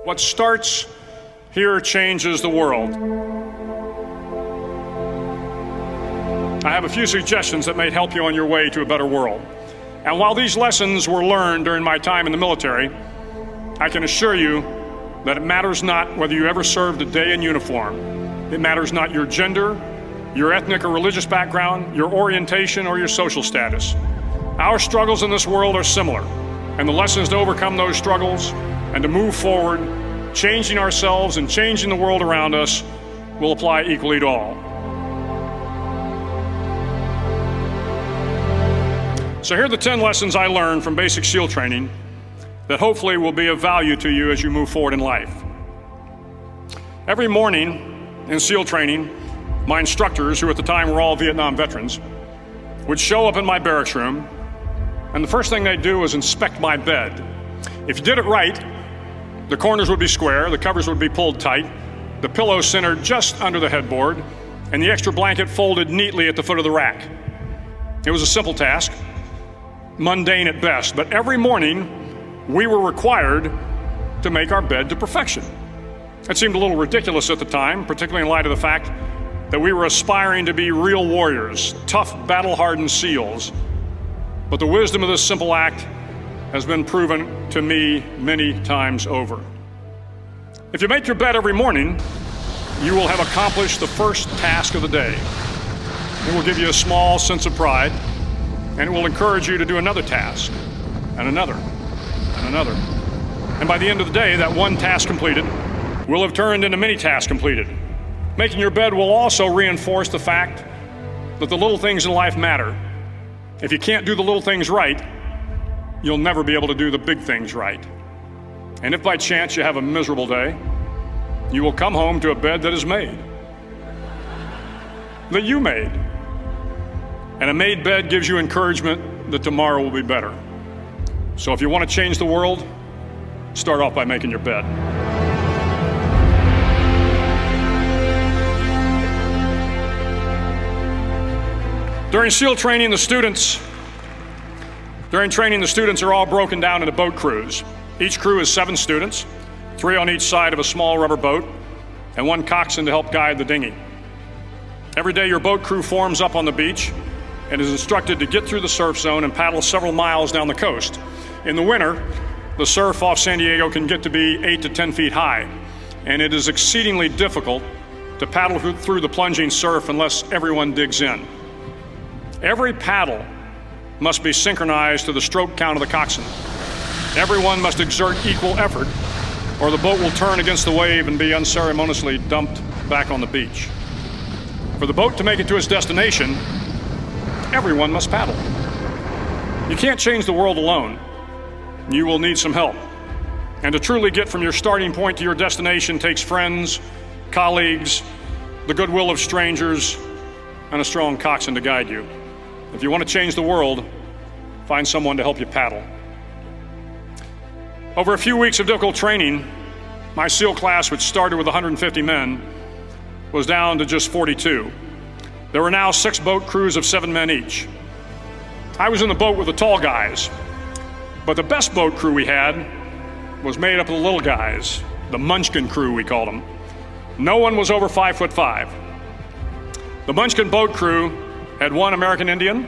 What starts here changes the world. I have a few suggestions that may help you on your way to a better world. And while these lessons were learned during my time in the military, I can assure you that it matters not whether you ever served a day in uniform. It matters not your gender, your ethnic or religious background, your orientation, or your social status. Our struggles in this world are similar, and the lessons to overcome those struggles and to move forward, changing ourselves and changing the world around us, will apply equally to all. So here are the 10 lessons I learned from basic SEAL training that hopefully will be of value to you as you move forward in life. Every morning in SEAL training, my instructors, who at the time were all Vietnam veterans, would show up in my barracks room, and the first thing they'd do was inspect my bed. If you did it right, the corners would be square, the covers would be pulled tight, the pillow centered just under the headboard, and the extra blanket folded neatly at the foot of the rack. It was a simple task, mundane at best, but every morning we were required to make our bed to perfection. It seemed a little ridiculous at the time, particularly in light of the fact that we were aspiring to be real warriors, tough, battle-hardened SEALs. But the wisdom of this simple act has been proven to me many times over. If you make your bed every morning, you will have accomplished the first task of the day. It will give you a small sense of pride, and it will encourage you to do another task, and another, and another. And by the end of the day, that one task completed will have turned into many tasks completed. Making your bed will also reinforce the fact that the little things in life matter. If you can't do the little things right, you'll never be able to do the big things right. And if by chance you have a miserable day, you will come home to a bed that is made, that you made. And a made bed gives you encouragement that tomorrow will be better. So if you want to change the world, start off by making your bed. During SEAL training, the students are all broken down into boat crews. Each crew is 7 students, 3 on each side of a small rubber boat, and 1 coxswain to help guide the dinghy. Every day your boat crew forms up on the beach and is instructed to get through the surf zone and paddle several miles down the coast. In the winter, the surf off San Diego can get to be 8 to 10 feet high, and it is exceedingly difficult to paddle through the plunging surf unless everyone digs in. Every paddle must be synchronized to the stroke count of the coxswain. Everyone must exert equal effort, or the boat will turn against the wave and be unceremoniously dumped back on the beach. For the boat to make it to its destination, everyone must paddle. You can't change the world alone. You will need some help. And to truly get from your starting point to your destination takes friends, colleagues, the goodwill of strangers, and a strong coxswain to guide you. If you want to change the world, find someone to help you paddle. Over a few weeks of difficult training, my SEAL class, which started with 150 men, was down to just 42. There were now 6 boat crews of 7 men each. I was in the boat with the tall guys, but the best boat crew we had was made up of the little guys, the Munchkin crew we called them. No one was over 5'5". The Munchkin boat crew had 1 American Indian,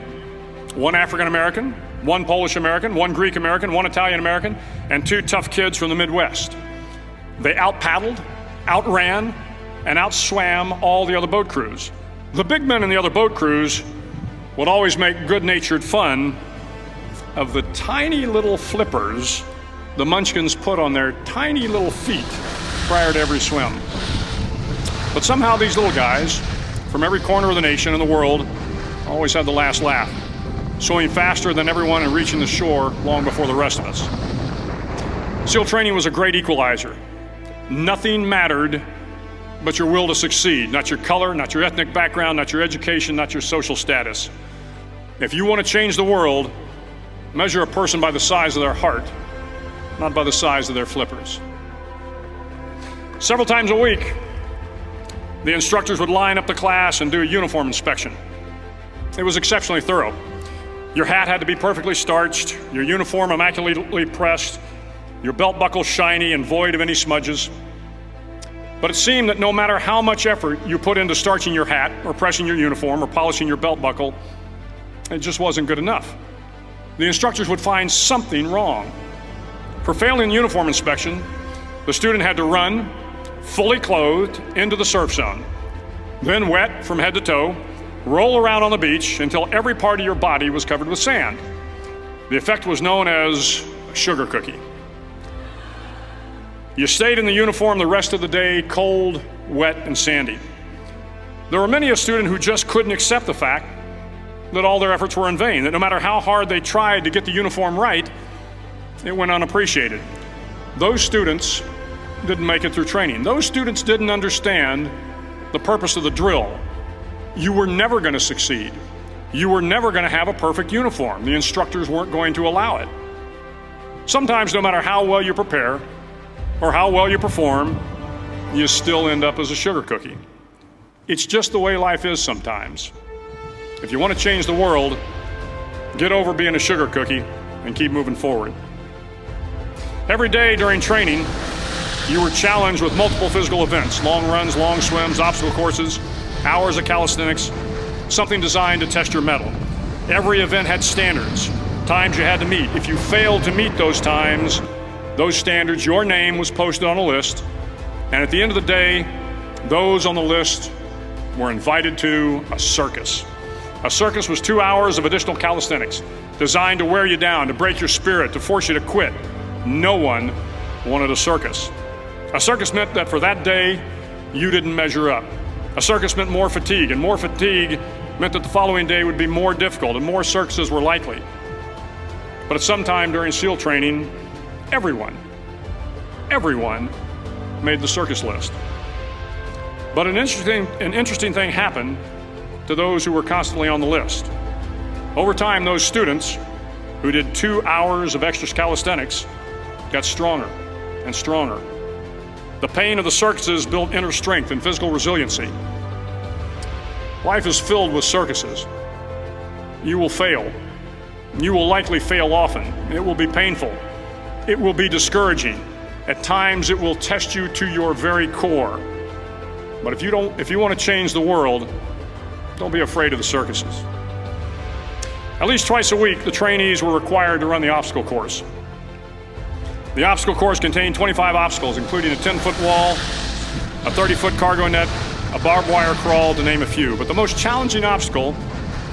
1 African American, 1 Polish American, 1 Greek American, 1 Italian American, and 2 tough kids from the Midwest. They out-paddled, outran, and outswam all the other boat crews. The big men in the other boat crews would always make good-natured fun of the tiny little flippers the Munchkins put on their tiny little feet prior to every swim. But somehow these little guys from every corner of the nation and the world always had the last laugh, swimming faster than everyone and reaching the shore long before the rest of us. SEAL training was a great equalizer. Nothing mattered but your will to succeed, not your color, not your ethnic background, not your education, not your social status. If you want to change the world, measure a person by the size of their heart, not by the size of their flippers. Several times a week, the instructors would line up the class and do a uniform inspection. It was exceptionally thorough. Your hat had to be perfectly starched, your uniform immaculately pressed, your belt buckle shiny and void of any smudges. But it seemed that no matter how much effort you put into starching your hat or pressing your uniform or polishing your belt buckle, it just wasn't good enough. The instructors would find something wrong. For failing the uniform inspection, the student had to run, fully clothed, into the surf zone, then wet from head to toe, roll around on the beach until every part of your body was covered with sand. The effect was known as a sugar cookie. You stayed in the uniform the rest of the day, cold, wet, and sandy. There were many a student who just couldn't accept the fact that all their efforts were in vain, that no matter how hard they tried to get the uniform right, it went unappreciated. Those students didn't make it through training. Those students didn't understand the purpose of the drill. You were never going to succeed. You were never going to have a perfect uniform. The instructors weren't going to allow it. Sometimes, no matter how well you prepare or how well you perform, you still end up as a sugar cookie. It's just the way life is sometimes. If you want to change the world, get over being a sugar cookie and keep moving forward. Every day during training, you were challenged with multiple physical events: long runs, long swims, obstacle courses, hours of calisthenics, something designed to test your mettle. Every event had standards, times you had to meet. If you failed to meet those times, those standards, your name was posted on a list, and at the end of the day, those on the list were invited to a circus. A circus was 2 hours of additional calisthenics, designed to wear you down, to break your spirit, to force you to quit. No one wanted a circus. A circus meant that for that day, you didn't measure up. A circus meant more fatigue, and more fatigue meant that the following day would be more difficult and more circuses were likely. But at some time during SEAL training, everyone made the circus list. But an interesting thing happened to those who were constantly on the list. Over time, those students who did 2 hours of extra calisthenics got stronger and stronger. The pain of the circuses built inner strength and physical resiliency. Life is filled with circuses. You will fail. You will likely fail often. It will be painful. It will be discouraging. At times, it will test you to your very core. But if you want to change the world, don't be afraid of the circuses. At least twice a week, the trainees were required to run the obstacle course. The obstacle course contained 25 obstacles, including a 10-foot wall, a 30-foot cargo net, a barbed wire crawl, to name a few. But the most challenging obstacle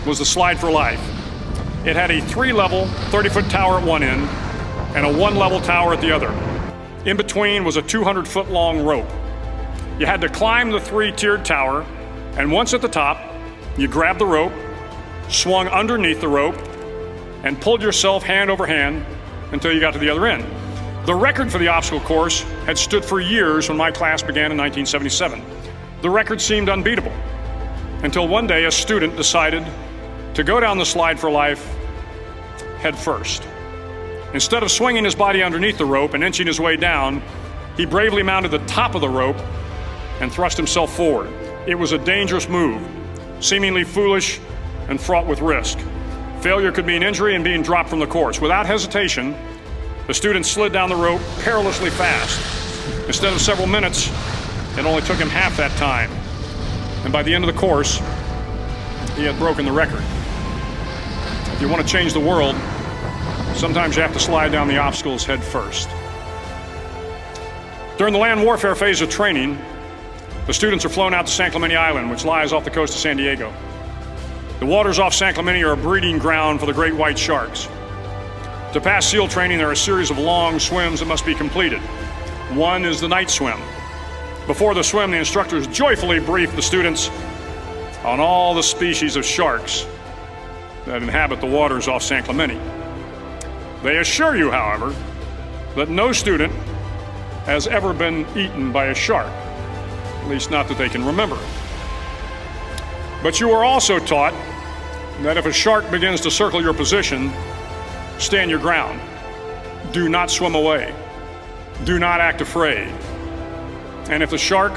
was the slide for life. It had a 3-level, 30-foot tower at one end and a 1-level tower at the other. In between was a 200-foot-long rope. You had to climb the 3-tiered tower, and once at the top, you grabbed the rope, swung underneath the rope, and pulled yourself hand over hand until you got to the other end. The record for the obstacle course had stood for years when my class began in 1977. The record seemed unbeatable until one day a student decided to go down the slide for life head first. Instead of swinging his body underneath the rope and inching his way down, he bravely mounted the top of the rope and thrust himself forward. It was a dangerous move, seemingly foolish and fraught with risk. Failure could mean injury and being dropped from the course. Without hesitation, the student slid down the rope perilously fast. Instead of several minutes, it only took him half that time. And by the end of the course, he had broken the record. If you want to change the world, sometimes you have to slide down the obstacles head first. During the land warfare phase of training, the students are flown out to San Clemente Island, which lies off the coast of San Diego. The waters off San Clemente are a breeding ground for the great white sharks. To pass SEAL training, there are a series of long swims that must be completed. One is the night swim. Before the swim, the instructors joyfully brief the students on all the species of sharks that inhabit the waters off San Clemente. They assure you, however, that no student has ever been eaten by a shark, at least not that they can remember. But you are also taught that if a shark begins to circle your position, stand your ground. Do not swim away. Do not act afraid. And if the shark,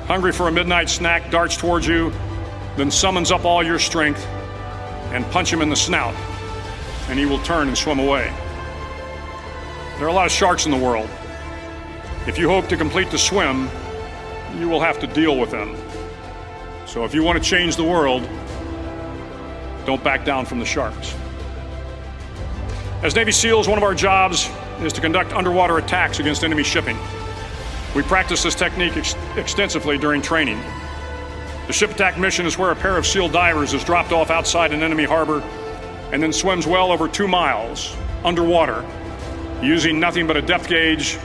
hungry for a midnight snack, darts towards you, then summons up all your strength and punch him in the snout, and he will turn and swim away. There are a lot of sharks in the world. If you hope to complete the swim, you will have to deal with them. So if you want to change the world, don't back down from the sharks. As Navy SEALs, one of our jobs is to conduct underwater attacks against enemy shipping. We practice this technique extensively during training. The ship attack mission is where a pair of SEAL divers is dropped off outside an enemy harbor and then swims well over 2 miles underwater, using nothing but a depth gauge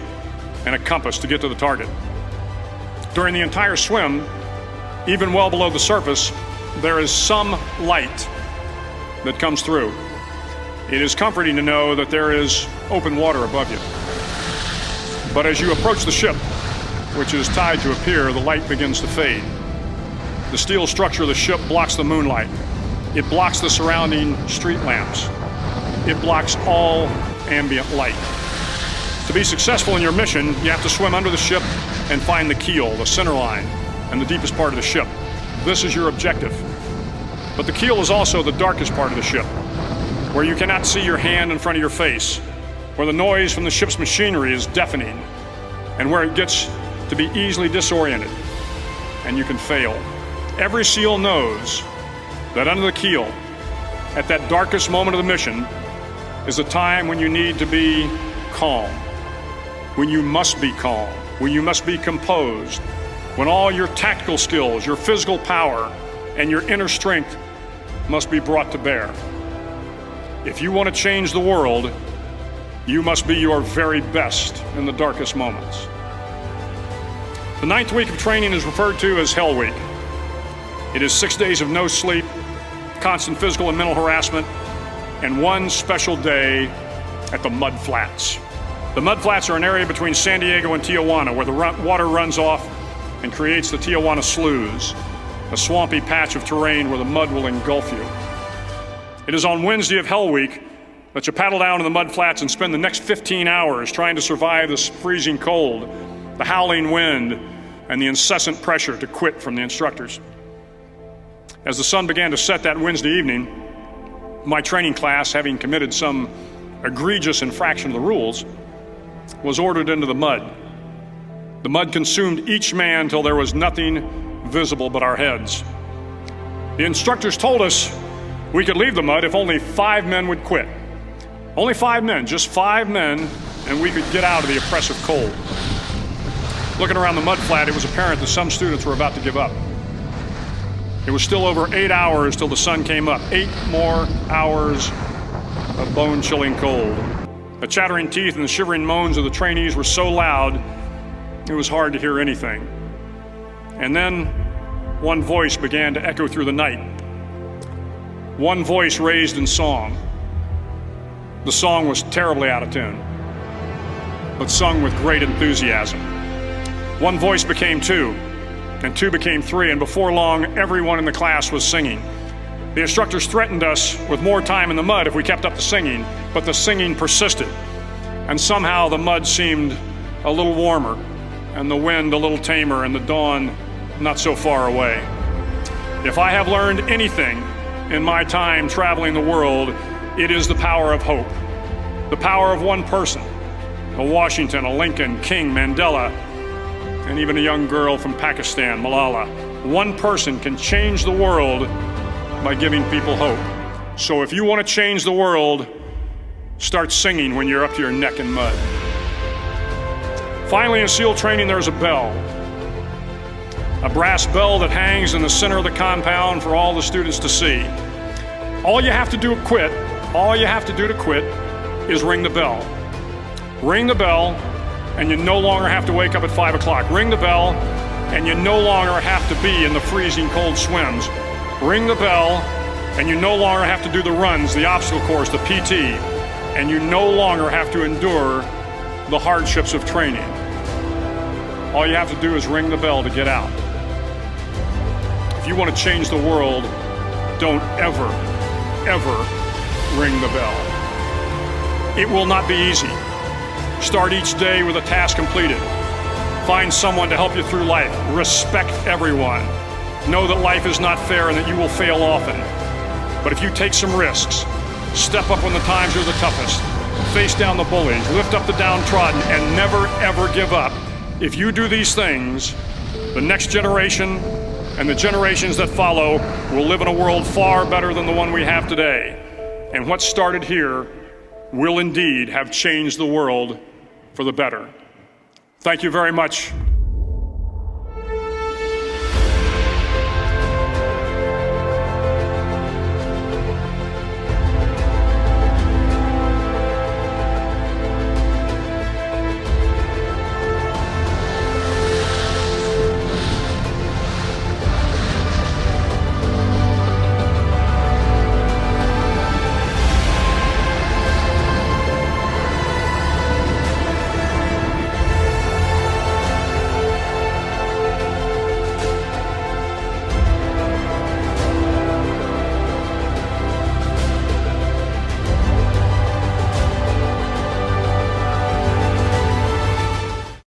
and a compass to get to the target. During the entire swim, even well below the surface, there is some light that comes through. It is comforting to know that there is open water above you. But as you approach the ship, which is tied to a pier, the light begins to fade. The steel structure of the ship blocks the moonlight. It blocks the surrounding street lamps. It blocks all ambient light. To be successful in your mission, you have to swim under the ship and find the keel, the center line, and the deepest part of the ship. This is your objective. But the keel is also the darkest part of the ship, where you cannot see your hand in front of your face, where the noise from the ship's machinery is deafening, and where it gets to be easily disoriented, and you can fail. Every SEAL knows that under the keel, at that darkest moment of the mission, is a time when you need to be calm, when you must be calm, when you must be composed, when all your tactical skills, your physical power, and your inner strength must be brought to bear. If you want to change the world, you must be your very best in the darkest moments. The 9th week of training is referred to as Hell Week. It is 6 days of no sleep, constant physical and mental harassment, and one special day at the Mud Flats. The Mud Flats are an area between San Diego and Tijuana where the water runs off and creates the Tijuana Sloughs, a swampy patch of terrain where the mud will engulf you. It is on Wednesday of Hell Week that you paddle down to the Mud Flats and spend the next 15 hours trying to survive this freezing cold, the howling wind, and the incessant pressure to quit from the instructors. As the sun began to set that Wednesday evening, my training class, having committed some egregious infraction of the rules, was ordered into the mud. The mud consumed each man till there was nothing visible but our heads. The instructors told us we could leave the mud if only 5 men would quit. Only 5 men, just 5 men, and we could get out of the oppressive cold. Looking around the mud flat, it was apparent that some students were about to give up. It was still over 8 hours till the sun came up. 8 more hours of bone-chilling cold. The chattering teeth and the shivering moans of the trainees were so loud, it was hard to hear anything. And then one voice began to echo through the night. One voice raised in song. The song was terribly out of tune, but sung with great enthusiasm. One voice became 2, and 2 became 3, and before long, everyone in the class was singing. The instructors threatened us with more time in the mud if we kept up the singing, but the singing persisted, and somehow the mud seemed a little warmer, and the wind a little tamer, and the dawn not so far away. If I have learned anything in my time traveling the world, it is the power of hope. The power of one person, a Washington, a Lincoln, King, Mandela, and even a young girl from Pakistan, Malala. One person can change the world by giving people hope. So if you want to change the world, start singing when you're up to your neck in mud. Finally, in SEAL training, there's a bell. A brass bell that hangs in the center of the compound for all the students to see. All you have to do to quit is ring the bell. Ring the bell, and you no longer have to wake up at 5 o'clock. Ring the bell, and you no longer have to be in the freezing cold swims. Ring the bell, and you no longer have to do the runs, the obstacle course, the PT, and you no longer have to endure the hardships of training. All you have to do is ring the bell to get out. If you want to change the world, don't ever ring the bell. It will not be easy. Start each day with a task completed. Find someone to help you through life. Respect everyone. Know that life is not fair and that you will fail often. But if you take some risks, step up when the times are the toughest, face down the bullies, lift up the downtrodden, and never, ever give up. If you do these things, the next generation and the generations that follow will live in a world far better than the one we have today. And what started here will indeed have changed the world for the better. Thank you very much.